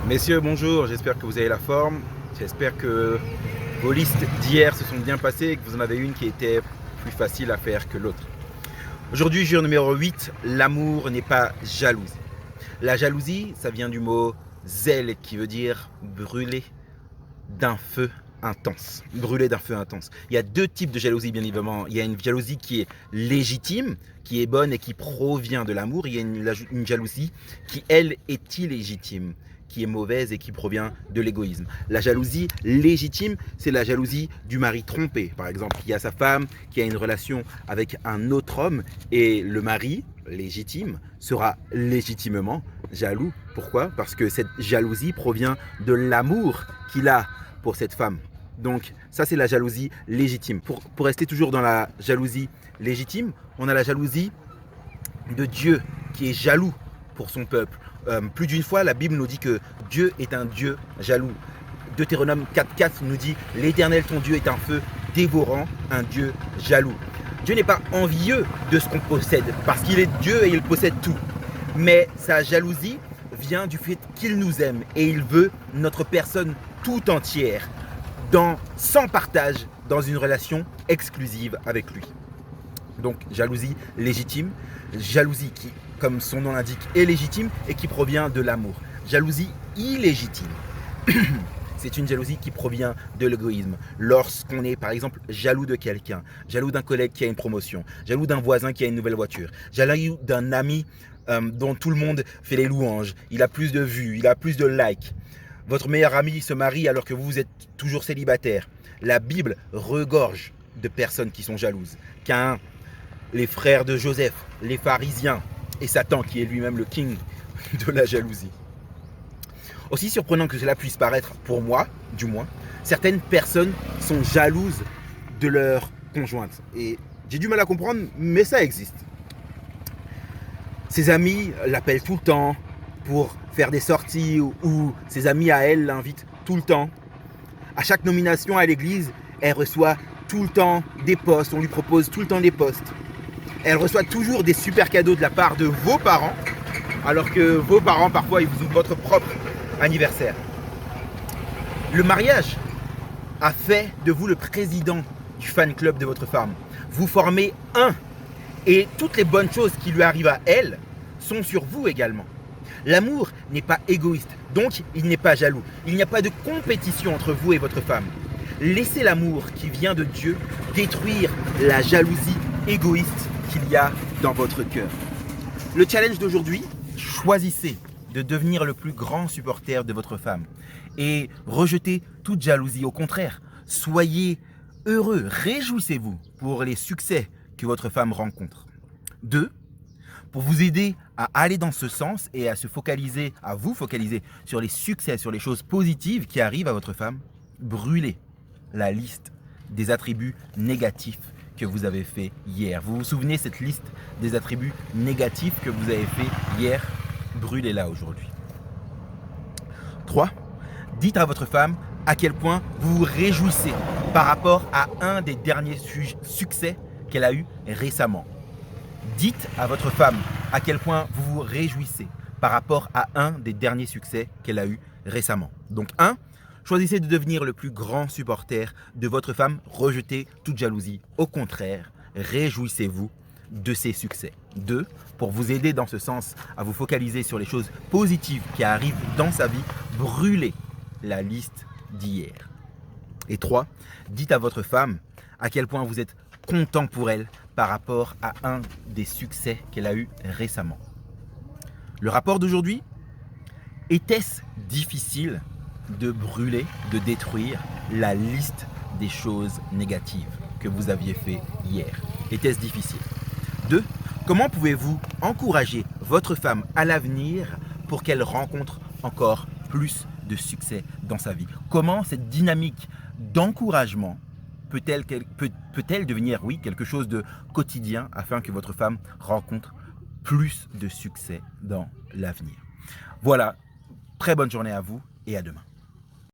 Messieurs, bonjour, j'espère que vous avez la forme. J'espère que vos listes d'hier se sont bien passées et que vous en avez une qui était plus facile à faire que l'autre. Aujourd'hui, jour numéro 8, l'amour n'est pas jalousie. La jalousie, ça vient du mot zèle qui veut dire brûler d'un feu intense. Brûler d'un feu intense. Il y a deux types de jalousie, bien évidemment. Il y a une jalousie qui est légitime, qui est bonne et qui provient de l'amour. Il y a une jalousie qui, elle, est illégitime, qui est mauvaise et qui provient de l'égoïsme. La jalousie légitime, c'est la jalousie du mari trompé. Par exemple, il y a sa femme qui a une relation avec un autre homme et le mari légitime sera légitimement jaloux. Pourquoi? Parce que cette jalousie provient de l'amour qu'il a pour cette femme. Donc ça, c'est la jalousie légitime. Pour rester toujours dans la jalousie légitime, on a la jalousie de Dieu qui est jaloux pour son peuple. Plus d'une fois, la Bible nous dit que Dieu est un Dieu jaloux. Deutéronome 4.4 nous dit « L'Éternel ton Dieu est un feu dévorant, un Dieu jaloux ». Dieu n'est pas envieux de ce qu'on possède parce qu'il est Dieu et il possède tout. Mais sa jalousie vient du fait qu'il nous aime et il veut notre personne tout entière, sans partage, dans une relation exclusive avec lui. Donc jalousie légitime, jalousie qui, comme son nom l'indique, est légitime et qui provient de l'amour. Jalousie illégitime, c'est une jalousie qui provient de l'égoïsme. Lorsqu'on est par exemple jaloux de quelqu'un, jaloux d'un collègue qui a une promotion, jaloux d'un voisin qui a une nouvelle voiture, jaloux d'un ami dont tout le monde fait les louanges, il a plus de vues, il a plus de likes. Votre meilleur ami se marie alors que vous êtes toujours célibataire. La Bible regorge de personnes qui sont jalouses. Caïn, les frères de Joseph, les pharisiens et Satan qui est lui-même le king de la jalousie. Aussi surprenant que cela puisse paraître pour moi, du moins, certaines personnes sont jalouses de leur conjointe. Et j'ai du mal à comprendre, mais ça existe. Ses amis l'appellent tout le temps pour faire des sorties ou ses amis à elle l'invitent tout le temps. À chaque nomination à l'église, elle reçoit tout le temps des postes, on lui propose tout le temps des postes. Elle reçoit toujours des super cadeaux de la part de vos parents, alors que vos parents, parfois, ils vous ouvrent votre propre anniversaire. Le mariage a fait de vous le président du fan club de votre femme. Vous formez un, et toutes les bonnes choses qui lui arrivent à elle sont sur vous également. L'amour n'est pas égoïste, donc il n'est pas jaloux. Il n'y a pas de compétition entre vous et votre femme. Laissez l'amour qui vient de Dieu détruire la jalousie égoïste qu'il y a dans votre cœur. Le challenge d'aujourd'hui, choisissez de devenir le plus grand supporter de votre femme et rejetez toute jalousie. Au contraire, soyez heureux, réjouissez-vous pour les succès que votre femme rencontre. 2. Pour vous aider à aller dans ce sens et à vous focaliser sur les succès, sur les choses positives qui arrivent à votre femme, brûlez la liste des attributs négatifs que vous avez fait hier. Vous vous souvenez cette liste des attributs négatifs que vous avez fait hier? Brûlez-la aujourd'hui. 3. Dites à votre femme à quel point vous vous réjouissez par rapport à un des derniers succès qu'elle a eu récemment. Dites à votre femme à quel point vous vous réjouissez par rapport à un des derniers succès qu'elle a eu récemment. Donc 1. Choisissez de devenir le plus grand supporter de votre femme. Rejetez toute jalousie. Au contraire, réjouissez-vous de ses succès. 2. Pour vous aider dans ce sens à vous focaliser sur les choses positives qui arrivent dans sa vie, brûlez la liste d'hier. Et 3. Dites à votre femme à quel point vous êtes content pour elle par rapport à un des succès qu'elle a eu récemment. Le rapport d'aujourd'hui, était-ce difficile de brûler, de détruire la liste des choses négatives que vous aviez fait hier? Était-ce difficile? 2. Comment pouvez-vous encourager votre femme à l'avenir pour qu'elle rencontre encore plus de succès dans sa vie? Comment cette dynamique d'encouragement peut-elle devenir, oui, quelque chose de quotidien afin que votre femme rencontre plus de succès dans l'avenir? Voilà, très bonne journée à vous et à demain.